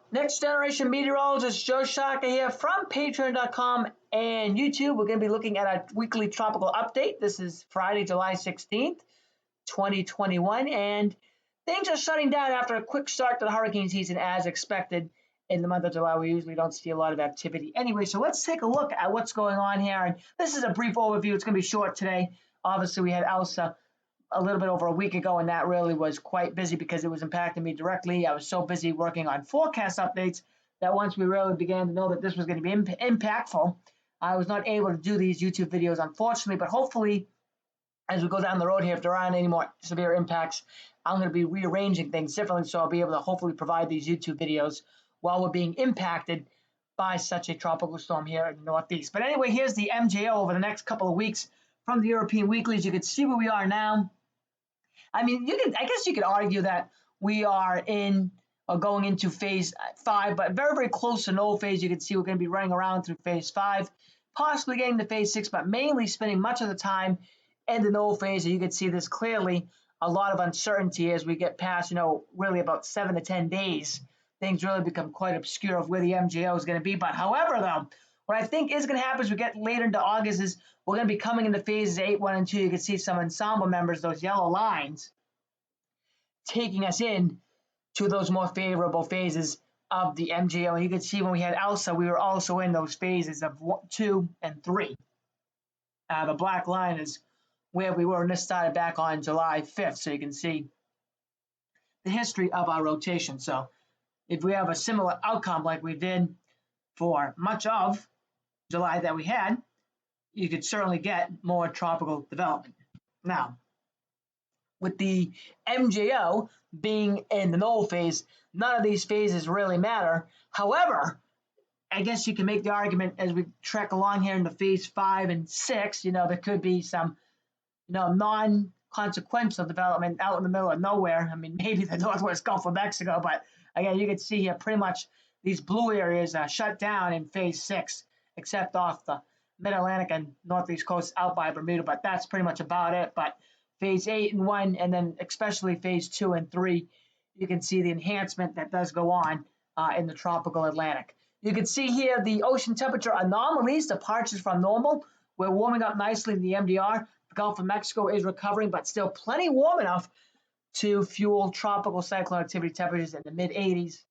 Next Generation Meteorologist Joe Shaka here from Patreon.com and YouTube. We're going to be looking at our weekly tropical update. This is Friday, July 16th, 2021, and things are shutting down after a quick start to the hurricane season as expected. In the month of July, we usually don't see a lot of activity anyway. So let's take a look at what's going on here. And this is a brief overview. It's going to be short today. Obviously, we had Elsa a little bit over a week ago, and that really was quite busy because it was impacting me directly. I was so busy working on forecast updates that once we really began to know that this was going to be impactful, I was not able to do these YouTube videos, unfortunately. But hopefully, as we go down the road here, if there aren't any more severe impacts, I'm going to be rearranging things differently, so I'll be able to hopefully provide these YouTube videos while we're being impacted by such a tropical storm here in the Northeast. But anyway, here's the MJO over the next couple of weeks from the European weeklies. You can see where we are now. I mean, I guess you could argue that we are in or going into phase 5, but very, very close to null phase. You can see we're going to be running around through phase 5, possibly getting to phase 6, but mainly spending much of the time in the null phase. And you can see there's clearly a lot of uncertainty as we get past, really about 7 to 10 days. Things really become quite obscure of where the MJO is going to be. But however, though, what I think is going to happen as we get later into August is we're going to be coming into phases 8, 1, and 2. You can see some ensemble members, those yellow lines, taking us in to those more favorable phases of the MJO. And you can see when we had Elsa, we were also in those phases of 1, 2, and 3. The black line is where we were, and this started back on July 5th. So you can see the history of our rotation. So if we have a similar outcome like we did for much of July that we had, you could certainly get more tropical development. Now, with the MJO being in the null phase, none of these phases really matter. However, I guess you can make the argument as we trek along here into phase 5 and 6, there could be some, non-consequential development out in the middle of nowhere. I mean, maybe the Northwest Gulf of Mexico, but again, you can see here pretty much these blue areas are shut down in phase 6, except off the mid-Atlantic and northeast coast out by Bermuda, but that's pretty much about it. But phase 8 and 1, and then especially phase 2 and 3, you can see the enhancement that does go on in the tropical Atlantic. You can see here the ocean temperature anomalies, departures from normal. We're warming up nicely in the MDR. The Gulf of Mexico is recovering, but still plenty warm enough to fuel tropical cyclone activity temperatures in the mid-80s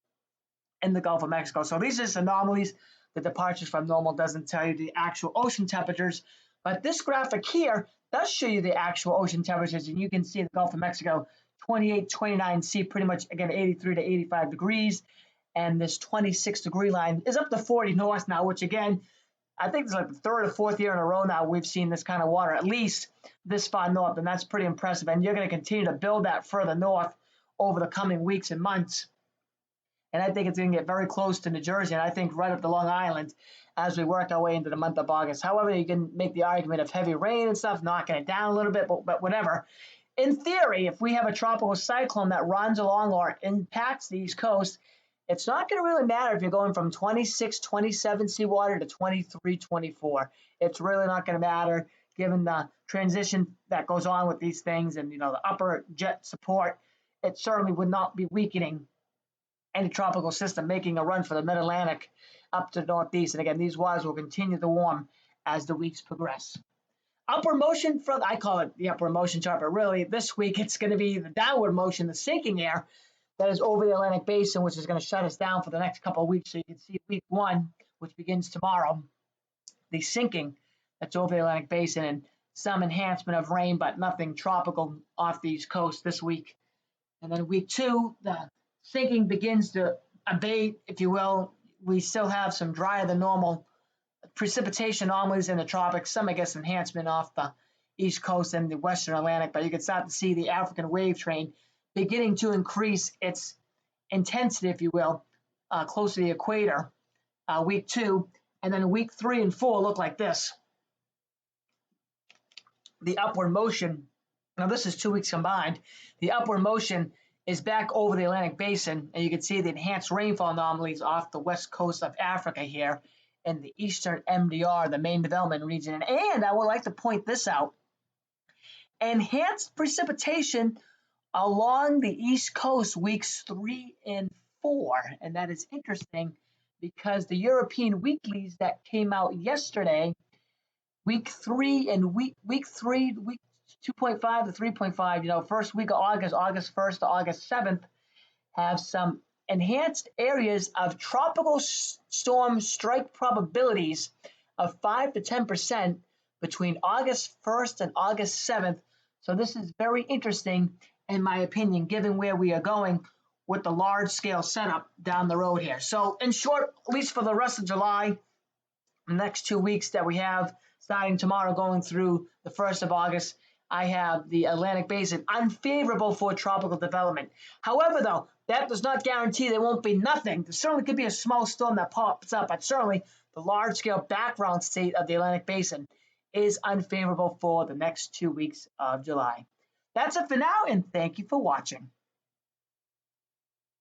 in the Gulf of Mexico. So these are just anomalies. The departures from normal doesn't tell you the actual ocean temperatures, but this graphic here does show you the actual ocean temperatures, and you can see the Gulf of Mexico 28, 29 C, pretty much, again, 83 to 85 degrees, and this 26-degree line is up to 40 north now, which, again, I think it's like the 3rd or 4th year in a row now we've seen this kind of water, at least this far north, and that's pretty impressive, and you're going to continue to build that further north over the coming weeks and months. And I think it's going to get very close to New Jersey, and I think right up to Long Island as we work our way into the month of August. However, you can make the argument of heavy rain and stuff, knocking it down a little bit, but whatever. In theory, if we have a tropical cyclone that runs along or impacts the East Coast, it's not going to really matter if you're going from 26, 27 seawater to 23, 24. It's really not going to matter given the transition that goes on with these things and, the upper jet support. It certainly would not be weakening any tropical system, making a run for the mid-Atlantic up to the northeast. And again, these waters will continue to warm as the weeks progress. Upward motion, I call it the upward motion chart, but really this week it's going to be the downward motion, the sinking air that is over the Atlantic Basin, which is going to shut us down for the next couple of weeks. So you can see week 1, which begins tomorrow, the sinking that's over the Atlantic Basin and some enhancement of rain, but nothing tropical off the East Coast this week. And then week 2, the sinking begins to abate, if you will. We still have some drier than normal precipitation anomalies in the tropics, some, I guess, enhancement off the East Coast and the Western Atlantic, but you can start to see the African wave train beginning to increase its intensity, if you will, close to the equator, week 2. And then week 3 and 4 look like this. The upward motion, now this is 2 weeks combined, the upward motion is back over the Atlantic Basin, and you can see the enhanced rainfall anomalies off the west coast of Africa here in the eastern MDR, the main development region. And I would like to point this out. Enhanced precipitation along the East Coast weeks 3 and 4, and that is interesting because the European weeklies that came out yesterday, week 3 and week 3, week 2.5 to 3.5, first week of August, August 1st to August 7th, have some enhanced areas of tropical storm strike probabilities of 5 to 10% between August 1st and August 7th. So this is very interesting, in my opinion, given where we are going with the large scale setup down the road here. So in short, at least for the rest of July, the next 2 weeks that we have, starting tomorrow going through the 1st of August, I have the Atlantic Basin unfavorable for tropical development. However, though, that does not guarantee there won't be nothing. There certainly could be a small storm that pops up, but certainly the large-scale background state of the Atlantic Basin is unfavorable for the next 2 weeks of July. That's it for now, and thank you for watching.